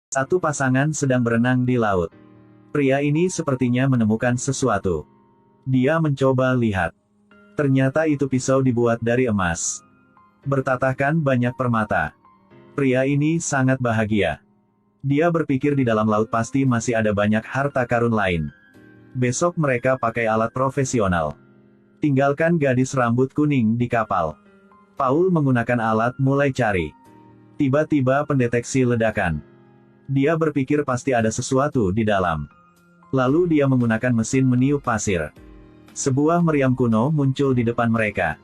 Satu pasangan sedang berenang di laut. Pria ini sepertinya menemukan sesuatu. Dia mencoba lihat. Ternyata itu pisau dibuat dari emas. Bertatahkan banyak permata. Pria ini sangat bahagia. Dia berpikir di dalam laut pasti masih ada banyak harta karun lain. Besok mereka pakai alat profesional. Tinggalkan gadis rambut kuning di kapal. Paul menggunakan alat mulai cari. Tiba-tiba pendeteksi ledakan. Dia berpikir pasti ada sesuatu di dalam. Lalu dia menggunakan mesin meniup pasir. Sebuah meriam kuno muncul di depan mereka.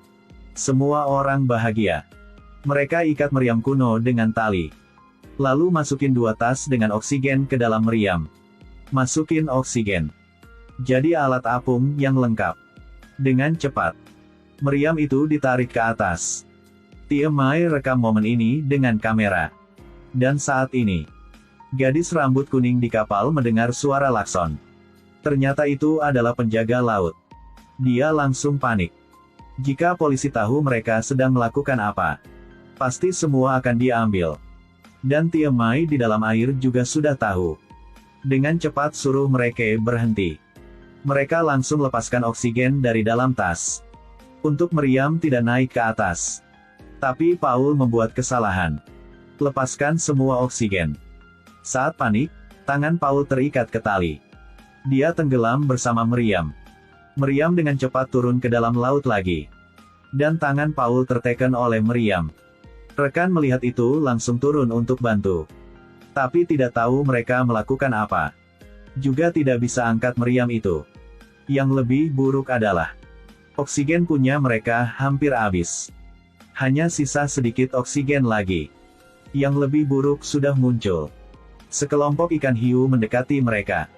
Semua orang bahagia. Mereka ikat meriam kuno dengan tali. Lalu masukin 2 tas dengan oksigen ke dalam meriam. Masukin oksigen. Jadi alat apung yang lengkap. Dengan cepat, meriam itu ditarik ke atas. Tia Mai rekam momen ini dengan kamera. Dan saat ini, gadis rambut kuning di kapal mendengar suara klakson. Ternyata itu adalah penjaga laut. Dia langsung panik. Jika polisi tahu mereka sedang melakukan apa, pasti semua akan diambil. Dan Tia Mai di dalam air juga sudah tahu. Dengan cepat suruh mereka berhenti. Mereka langsung lepaskan oksigen dari dalam tas. Untuk meriam tidak naik ke atas. Tapi Paul membuat kesalahan. Lepaskan semua oksigen. Saat panik, tangan Paul terikat ke tali. Dia tenggelam bersama meriam. Meriam dengan cepat turun ke dalam laut lagi. Dan tangan Paul tertekan oleh meriam. Rekan melihat itu langsung turun untuk bantu. Tapi tidak tahu mereka melakukan apa. Juga tidak bisa angkat meriam itu. Yang lebih buruk adalah, oksigen punya mereka hampir habis. Hanya sisa sedikit oksigen lagi. Yang lebih buruk sudah muncul. Sekelompok ikan hiu mendekati mereka.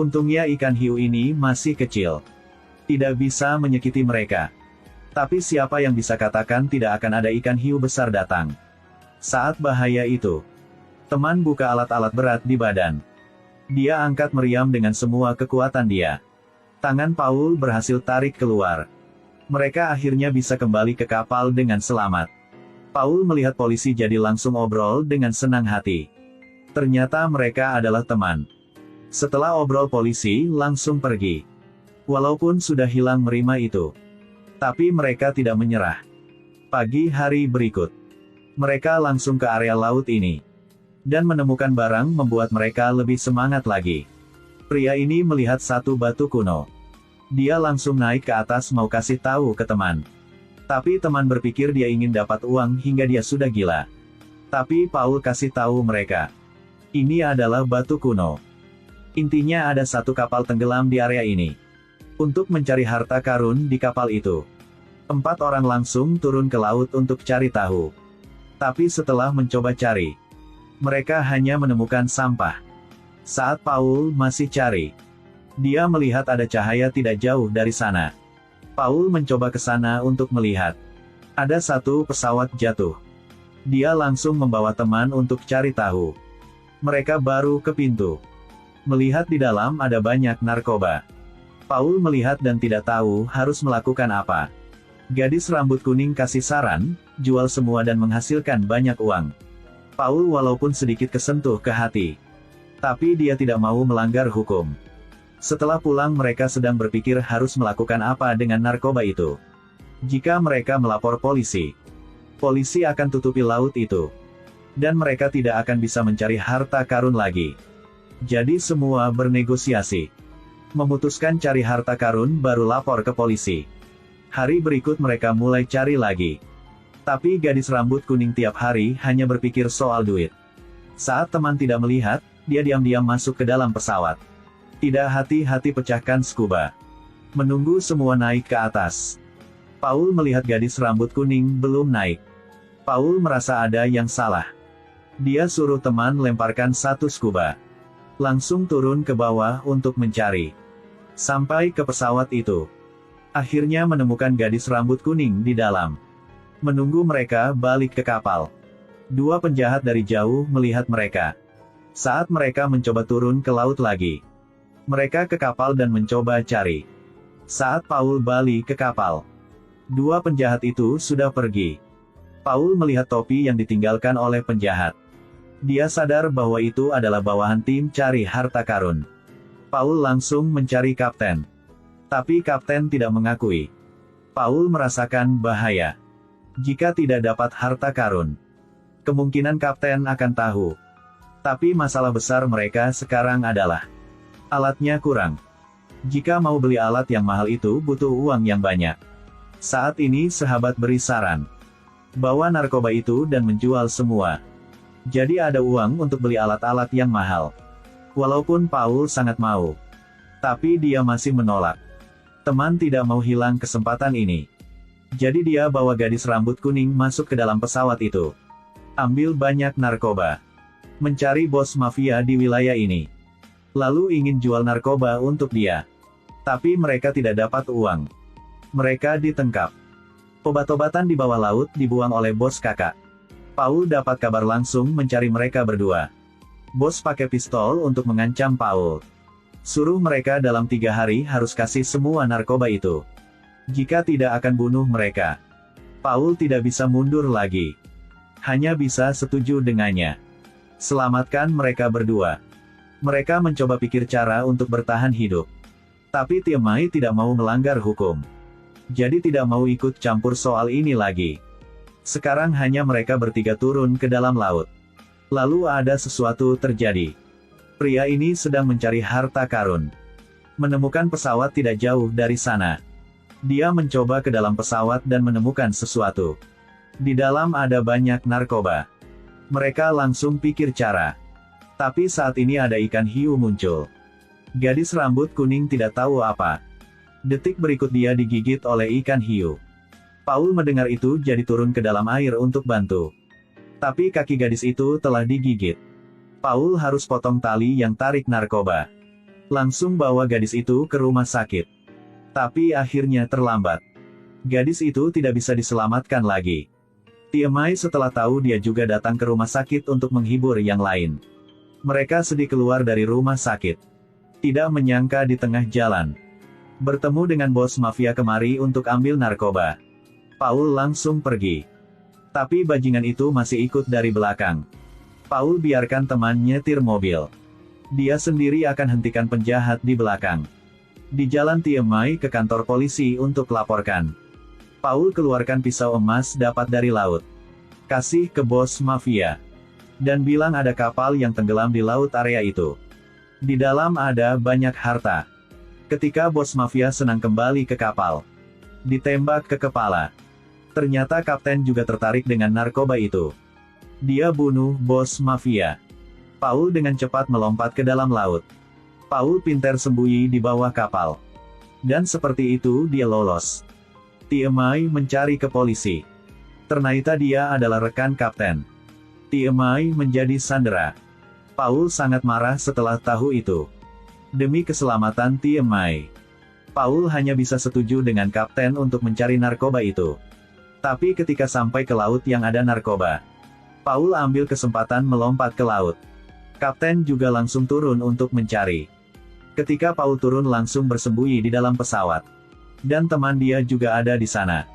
Untungnya ikan hiu ini masih kecil. Tidak bisa menyakiti mereka. Tapi siapa yang bisa katakan tidak akan ada ikan hiu besar datang? Saat bahaya itu, teman buka alat-alat berat di badan. Dia angkat meriam dengan semua kekuatan dia. Tangan Paul berhasil tarik keluar. Mereka akhirnya bisa kembali ke kapal dengan selamat. Paul melihat polisi jadi langsung obrol dengan senang hati. Ternyata mereka adalah teman. Setelah obrol polisi langsung pergi. Walaupun sudah hilang meriam itu. Tapi mereka tidak menyerah. Pagi hari berikut, mereka langsung ke area laut ini. Dan menemukan barang membuat mereka lebih semangat lagi. Pria ini melihat satu batu kuno. Dia langsung naik ke atas mau kasih tahu ke teman. Tapi teman berpikir dia ingin dapat uang hingga dia sudah gila. Tapi Paul kasih tahu mereka. Ini adalah batu kuno. Intinya ada satu kapal tenggelam di area ini. Untuk mencari harta karun di kapal itu. 4 orang langsung turun ke laut untuk cari tahu. Tapi setelah mencoba cari, mereka hanya menemukan sampah. Saat Paul masih cari, dia melihat ada cahaya tidak jauh dari sana. Paul mencoba ke sana untuk melihat. Ada satu pesawat jatuh. Dia langsung membawa teman untuk cari tahu. Mereka baru ke pintu. Melihat di dalam ada banyak narkoba. Paul melihat dan tidak tahu harus melakukan apa. Gadis rambut kuning kasih saran, jual semua dan menghasilkan banyak uang. Paul walaupun sedikit kesentuh ke hati. Tapi dia tidak mau melanggar hukum. Setelah pulang mereka sedang berpikir harus melakukan apa dengan narkoba itu. Jika mereka melapor polisi, polisi akan tutupi laut itu. Dan mereka tidak akan bisa mencari harta karun lagi. Jadi semua bernegosiasi. Memutuskan cari harta karun baru lapor ke polisi. Hari berikut mereka mulai cari lagi. Tapi gadis rambut kuning tiap hari hanya berpikir soal duit. Saat teman tidak melihat, dia diam-diam masuk ke dalam pesawat. Tidak hati-hati pecahkan scuba. Menunggu semua naik ke atas. Paul melihat gadis rambut kuning belum naik. Paul merasa ada yang salah. Dia suruh teman lemparkan satu scuba. Langsung turun ke bawah untuk mencari. Sampai ke pesawat itu. Akhirnya menemukan gadis rambut kuning di dalam. Menunggu mereka balik ke kapal. 2 penjahat dari jauh melihat mereka. Saat mereka mencoba turun ke laut lagi. Mereka ke kapal dan mencoba cari. Saat Paul balik ke kapal, 2 penjahat itu sudah pergi. Paul melihat topi yang ditinggalkan oleh penjahat. Dia sadar bahwa itu adalah bawahan tim cari harta karun. Paul langsung mencari kapten. Tapi kapten tidak mengakui. Paul merasakan bahaya. Jika tidak dapat harta karun, kemungkinan kapten akan tahu. Tapi masalah besar mereka sekarang adalah alatnya kurang. Jika mau beli alat yang mahal itu butuh uang yang banyak. Saat ini sahabat beri saran. Bawa narkoba itu dan menjual semua. Jadi ada uang untuk beli alat-alat yang mahal. Walaupun Paul sangat mau. Tapi dia masih menolak. Teman tidak mau hilang kesempatan ini. Jadi dia bawa gadis rambut kuning masuk ke dalam pesawat itu. Ambil banyak narkoba. Mencari bos mafia di wilayah ini. Lalu ingin jual narkoba untuk dia. Tapi mereka tidak dapat uang. Mereka ditangkap. Obat-obatan di bawah laut dibuang oleh bos kakak. Paul dapat kabar langsung mencari mereka berdua. Bos pakai pistol untuk mengancam Paul. Suruh mereka dalam 3 hari harus kasih semua narkoba itu. Jika tidak akan bunuh mereka. Paul tidak bisa mundur lagi. Hanya bisa setuju dengannya. Selamatkan mereka berdua. Mereka mencoba pikir cara untuk bertahan hidup. Tapi Tiemai tidak mau melanggar hukum. Jadi tidak mau ikut campur soal ini lagi. Sekarang hanya mereka bertiga turun ke dalam laut. Lalu ada sesuatu terjadi. Pria ini sedang mencari harta karun. Menemukan pesawat tidak jauh dari sana. Dia mencoba ke dalam pesawat dan menemukan sesuatu. Di dalam ada banyak narkoba. Mereka langsung pikir cara. Tapi saat ini ada ikan hiu muncul. Gadis rambut kuning tidak tahu apa. Detik berikut dia digigit oleh ikan hiu. Paul mendengar itu jadi turun ke dalam air untuk bantu. Tapi kaki gadis itu telah digigit. Paul harus potong tali yang tarik narkoba. Langsung bawa gadis itu ke rumah sakit. Tapi akhirnya terlambat. Gadis itu tidak bisa diselamatkan lagi. Tiemai setelah tahu dia juga datang ke rumah sakit untuk menghibur yang lain. Mereka sedih keluar dari rumah sakit. Tidak menyangka di tengah jalan. Bertemu dengan bos mafia kemari untuk ambil narkoba. Paul langsung pergi. Tapi bajingan itu masih ikut dari belakang. Paul biarkan teman nyetir mobil. Dia sendiri akan hentikan penjahat di belakang. Di jalan Tiemai ke kantor polisi untuk laporkan. Paul keluarkan pisau emas dapat dari laut. Kasih ke bos mafia. Dan bilang ada kapal yang tenggelam di laut area itu. Di dalam ada banyak harta. Ketika bos mafia senang kembali ke kapal. Ditembak ke kepala. Ternyata kapten juga tertarik dengan narkoba itu. Dia bunuh bos mafia. Paul dengan cepat melompat ke dalam laut. Paul pintar sembunyi di bawah kapal. Dan seperti itu dia lolos. Tiemai mencari ke polisi. Ternyata dia adalah rekan kapten. Tiemai menjadi sandera. Paul sangat marah setelah tahu itu. Demi keselamatan Tiemai, Paul hanya bisa setuju dengan kapten untuk mencari narkoba itu. Tapi ketika sampai ke laut yang ada narkoba, Paul ambil kesempatan melompat ke laut. Kapten juga langsung turun untuk mencari. Ketika Paul turun langsung bersembunyi di dalam pesawat. Dan teman dia juga ada di sana.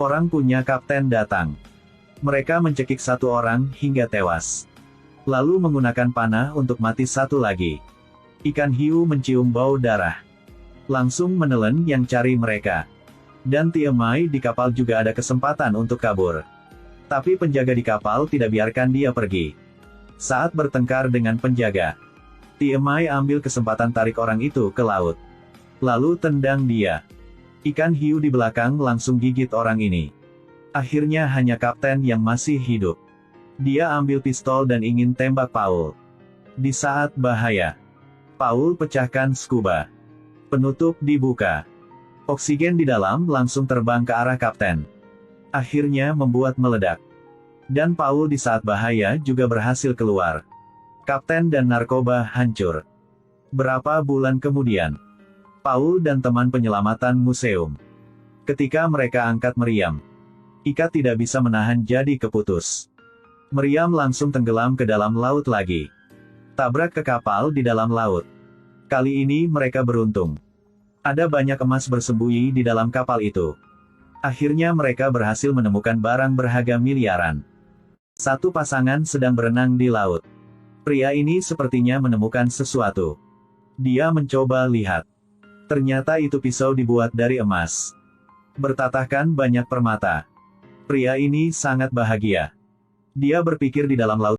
Orang punya kapten datang. Mereka mencekik satu orang hingga tewas. Lalu menggunakan panah untuk mati satu lagi. Ikan hiu mencium bau darah. Langsung menelan yang cari mereka. Dan Tiemai di kapal juga ada kesempatan untuk kabur. Tapi penjaga di kapal tidak biarkan dia pergi. Saat bertengkar dengan penjaga, Tiemai ambil kesempatan tarik orang itu ke laut. Lalu tendang dia. Ikan hiu di belakang langsung gigit orang ini. Akhirnya hanya kapten yang masih hidup. Dia ambil pistol dan ingin tembak Paul. Di saat bahaya, Paul pecahkan scuba. Penutup dibuka. Oksigen di dalam langsung terbang ke arah kapten. Akhirnya membuat meledak. Dan Paul di saat bahaya juga berhasil keluar. Kapten dan narkoba hancur. Berapa bulan kemudian, Paul dan teman penyelamatan museum. Ketika mereka angkat meriam, ikat tidak bisa menahan jadi keputus. Meriam langsung tenggelam ke dalam laut lagi. Tabrak ke kapal di dalam laut. Kali ini mereka beruntung. Ada banyak emas bersembunyi di dalam kapal itu. Akhirnya mereka berhasil menemukan barang berharga miliaran. Satu pasangan sedang berenang di laut. Pria ini sepertinya menemukan sesuatu. Dia mencoba lihat. Ternyata itu pisau dibuat dari emas. Bertatahkan banyak permata. Pria ini sangat bahagia. Dia berpikir di dalam laut